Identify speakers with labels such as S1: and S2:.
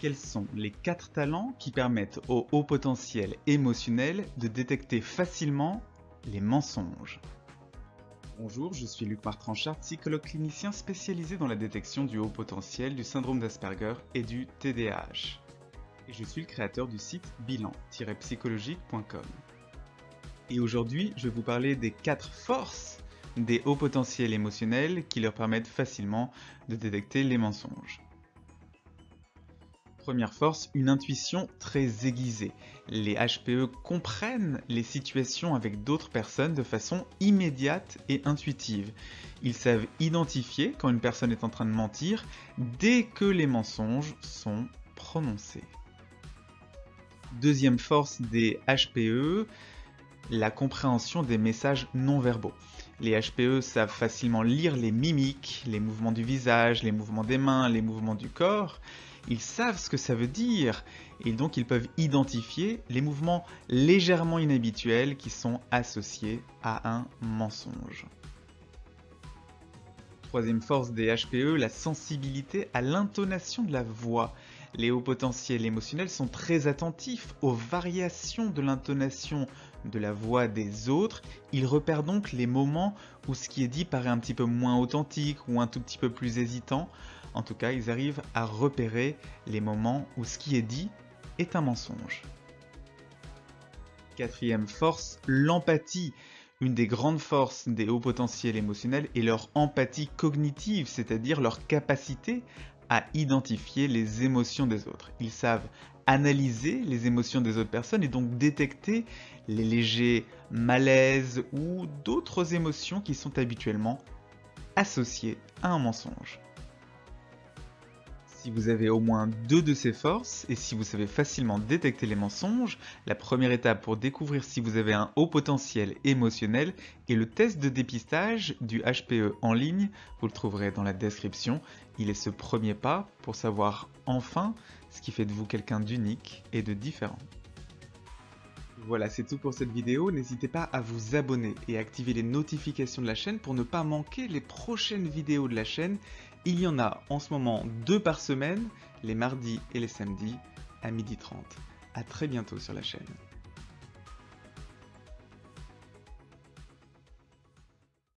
S1: Quels sont les 4 talents qui permettent au haut potentiel émotionnel de détecter facilement les mensonges? Bonjour, je suis Luc Martranchard, psychologue clinicien spécialisé dans la détection du haut potentiel, du syndrome d'Asperger et du TDAH. Et je suis le créateur du site bilan-psychologique.com. Et aujourd'hui, je vais vous parler des 4 forces des hauts potentiels émotionnels qui leur permettent facilement de détecter les mensonges. Première force, une intuition très aiguisée. Les HPE comprennent les situations avec d'autres personnes de façon immédiate et intuitive. Ils savent identifier quand une personne est en train de mentir dès que les mensonges sont prononcés. Deuxième force des HPE, la compréhension des messages non verbaux. Les HPE savent facilement lire les mimiques, les mouvements du visage, les mouvements des mains, les mouvements du corps. Ils savent ce que ça veut dire et donc ils peuvent identifier les mouvements légèrement inhabituels qui sont associés à un mensonge. Troisième force des HPE, la sensibilité à l'intonation de la voix. Les hauts potentiels émotionnels sont très attentifs aux variations de l'intonation de la voix des autres. Ils repèrent donc les moments où ce qui est dit paraît un petit peu moins authentique ou un tout petit peu plus hésitant. En tout cas, ils arrivent à repérer les moments où ce qui est dit est un mensonge. Quatrième force, l'empathie. Une des grandes forces des hauts potentiels émotionnels est leur empathie cognitive, c'est-à-dire leur capacité à identifier les émotions des autres. Ils savent analyser les émotions des autres personnes et donc détecter les légers malaises ou d'autres émotions qui sont habituellement associées à un mensonge. Si vous avez au moins 2 de ces forces et si vous savez facilement détecter les mensonges, la première étape pour découvrir si vous avez un haut potentiel émotionnel est le test de dépistage du HPE en ligne. Vous le trouverez dans la description. Il est ce premier pas pour savoir enfin ce qui fait de vous quelqu'un d'unique et de différent. Voilà, c'est tout pour cette vidéo. N'hésitez pas à vous abonner et à activer les notifications de la chaîne pour ne pas manquer les prochaines vidéos de la chaîne. Il y en a en ce moment 2 par semaine, les mardis et les samedis à 12h30. À très bientôt sur la chaîne.